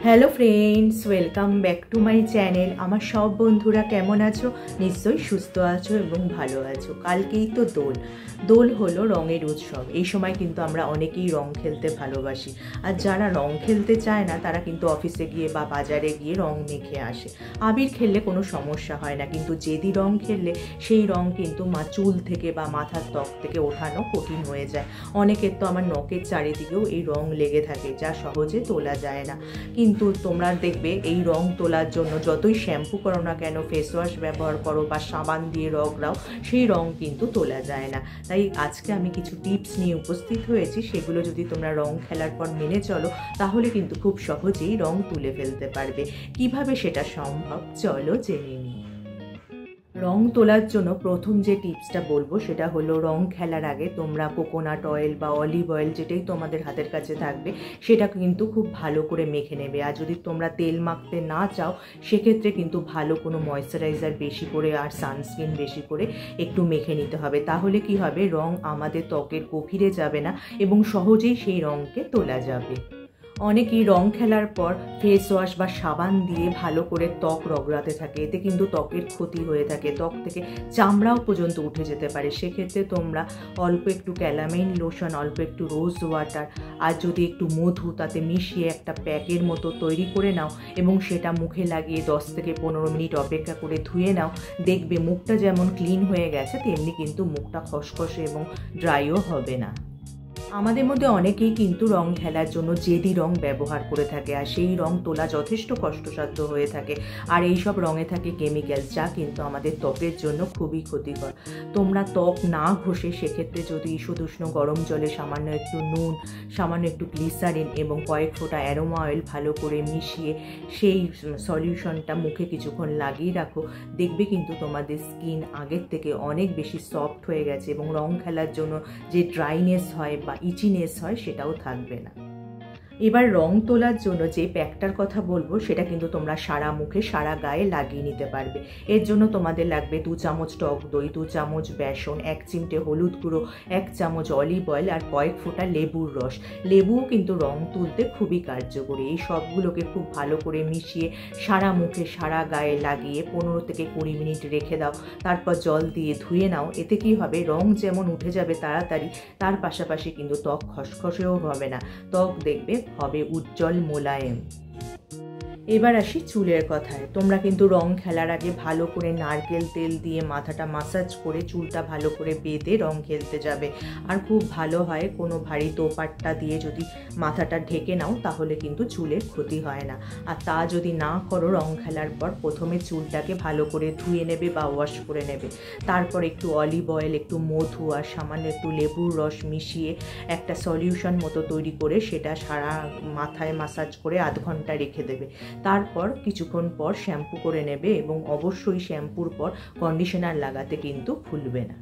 Hello friends, welcome back to my channel. আমার সব বন্ধুরা কেমন আছো? নিশ্চয়ই সুস্থ আছো এবং ভালো আছো। কালকেই তো দোল হলো রঙের উৎসব। এই সময় কিন্তু আমরা অনেকেই রং খেলতে ভালোবাসি, আর যারা রং খেলতে চায় না তারা কিন্তু অফিসে গিয়ে বা বাজারে গিয়ে রং মেখে আসে। আবির খেললে কোনো সমস্যা হয় না, কিন্তু জেদি রং খেললে সেই রং কিন্তু চুল থেকে বা মাথার ত্বক থেকে ওঠানো কঠিন হয়ে যায়। অনেকের তো আমার নখের চারিদিকেও এই রং লেগে থাকে, যা সহজে তোলা যায় না। কিন্তু তোমরা দেখবে এই রং তোলার জন্য যতই শ্যাম্পু করো না কেন, ফেস ওয়াশ ব্যবহার করো বা সাবান দিয়ে রগড়াও, সেই রং কিন্তু তোলা যায় না। তাই আজকে আমি কিছু টিপস নিয়ে উপস্থিত হয়েছি, সেগুলো যদি তোমরা রং খেলার পর মেনে চলো তাহলে কিন্তু খুব সহজেই রং তুলে ফেলতে পারবে। কিভাবে সেটা সম্ভব চলো জেনে নিই। রং তোলার জন্য প্রথম যে টিপসটা বলবো সেটা হলো, রং খেলার আগে তোমরা কোকোনাট অয়েল বা অলিভ অয়েল, যেটাই তোমাদের হাতের কাছে থাকবে, সেটা কিন্তু খুব ভালো করে মেখে নেবে। আর যদি তোমরা তেল মাখতে না চাও সেক্ষেত্রে কিন্তু ভালো কোনো ময়শ্চারাইজার বেশি করে আর সানস্ক্রিন বেশি করে একটু মেখে নিতে হবে। তাহলে কি হবে, রং আমাদের ত্বকের গভীরে যাবে না এবং সহজেই সেই রংকে তোলা যাবে। অনেকেই রং খেলার পর ফেস ওয়াশ বা সাবান দিয়ে ভালো করে ত্বক রগড়াতে থাকে, এতে কিন্তু ত্বকের ক্ষতি হয়ে থাকে, ত্বক থেকে চামড়াও পর্যন্ত উঠে যেতে পারে। সেক্ষেত্রে তোমরা অল্প একটু ক্যালামাইন লোশন, অল্প একটু রোজ ওয়াটার আর যদি একটু মধু তাতে মিশিয়ে একটা প্যাকের মতো তৈরি করে নাও এবং সেটা মুখে লাগিয়ে 10 থেকে 15 মিনিট অপেক্ষা করে ধুয়ে নাও। দেখবে মুখটা যেমন ক্লিন হয়ে গেছে, তেমনি কিন্তু মুখটা খসখসে এবং ড্রাইও হবে না। আমাদের মধ্যে অনেকেই কিন্তু রং খেলার জন্য জেদি রং ব্যবহার করে থাকে, আর সেই রং তোলা যথেষ্ট কষ্টসাধ্য হয়ে থাকে। আর এই সব রঙে থাকে কেমিক্যালস, যা কিন্তু আমাদের ত্বকের জন্য খুবই ক্ষতিকর। তোমরা ত্বক না ঘষে সেক্ষেত্রে যদি ঈষদুষ্ণ গরম জলে সামান্য একটু নুন, সামান্য একটু গ্লিসারিন এবং কয়েক ফোঁটা অ্যারোমা অয়েল ভালো করে মিশিয়ে সেই সলিউশনটা মুখে কিছুক্ষণ লাগিয়ে রাখো, দেখবে কিন্তু তোমাদের স্কিন আগের থেকে অনেক বেশি সফট হয়ে গেছে এবং রং খেলার জন্য যে ড্রাইনেস হয় বা ইচিনেস হয় সেটাও থাকবে না। এবার রং তোলার জন্য যে প্যাকটার কথা বলবো সেটা কিন্তু তোমরা সারা মুখে সারা গায়ে লাগিয়ে নিতে পারবে। এর জন্য তোমাদের লাগবে 2 চামচ টক দই, 2 চামচ বেসন, 1 চিমটে হলুদ গুঁড়ো, 1 চামচ অলিভ অয়েল আর কয়েক ফোঁটা লেবুর রস। লেবুও কিন্তু রং তুলতে খুবই কার্যকরী। এই সবগুলোকে খুব ভালো করে মিশিয়ে সারা মুখে সারা গায়ে লাগিয়ে 15 থেকে 20 মিনিট রেখে দাও। তারপর জল দিয়ে ধুয়ে নাও। এতে কি হবে, রং যেমন উঠে যাবে তাড়াতাড়ি, তার পাশাপাশি কিন্তু ত্বক খসখসেও হবে না, ত্বক দেখবে হবে উজ্জ্বল মোলায়েম। এবার আসি চুলের কথায়। তোমরা কিন্তু রং খেলার আগে ভালো করে নারকেল তেল দিয়ে মাথাটা মাসাজ করে চুলটা ভালো করে বেঁধে রং খেলতে যাবে। আর খুব ভালো হয় কোনো ভারী তোপাট্টা দিয়ে যদি মাথাটা ঢেকে নাও, তাহলে কিন্তু চুলের ক্ষতি হয় না। আর তা যদি না করো, রং খেলার পর প্রথমে চুলটাকে ভালো করে ধুয়ে নেবে বা ওয়াশ করে নেবে। তারপর একটু অলিভ অয়েল, একটু মধু আর সামান্য একটু লেবুর রস মিশিয়ে একটা সলিউশন মতো তৈরি করে সেটা সারা মাথায় মাসাজ করে আধ ঘন্টা রেখে দেবে। তারপর কিছুক্ষণ পর শ্যাম্পু করে নেবে এবং অবশ্যই শ্যাম্পুর পর কন্ডিশনার লাগাতে কিন্তু ভুলবে না।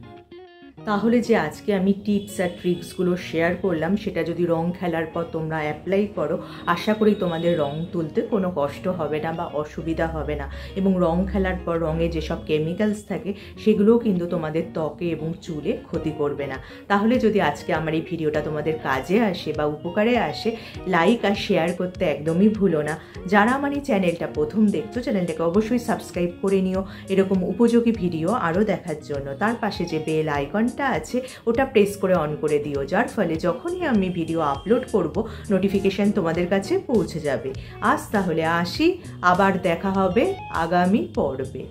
তাহলে যে আজকে আমি টিপস আর ট্রিক্সগুলো শেয়ার করলাম, সেটা যদি রং খেলার পর তোমরা অ্যাপ্লাই করো, আশা করি তোমাদের রং তুলতে কোনো কষ্ট হবে না বা অসুবিধা হবে না। এবং রং খেলার পর রঙে যেসব কেমিক্যালস থাকে সেগুলোও কিন্তু তোমাদের ত্বকে এবং চুলে ক্ষতি করবে না। তাহলে যদি আজকে আমার এই ভিডিওটা তোমাদের কাজে আসে বা উপকারে আসে, লাইক আর শেয়ার করতে একদমই ভুলো না। যারা আমার এই চ্যানেলটা প্রথম দেখছো, চ্যানেলটাকে অবশ্যই সাবস্ক্রাইব করে নিও এরকম উপযোগী ভিডিও আরও দেখার জন্য। তার পাশে যে বেল আইকন আছে ওটা প্রেস করে অন করে দিও, যার ফলে যখনই আমি ভিডিও আপলোড করব নোটিফিকেশন তোমাদের কাছে পৌঁছে যাবে। আজ তাহলে আসি, আবার দেখা হবে আগামী পর্বে।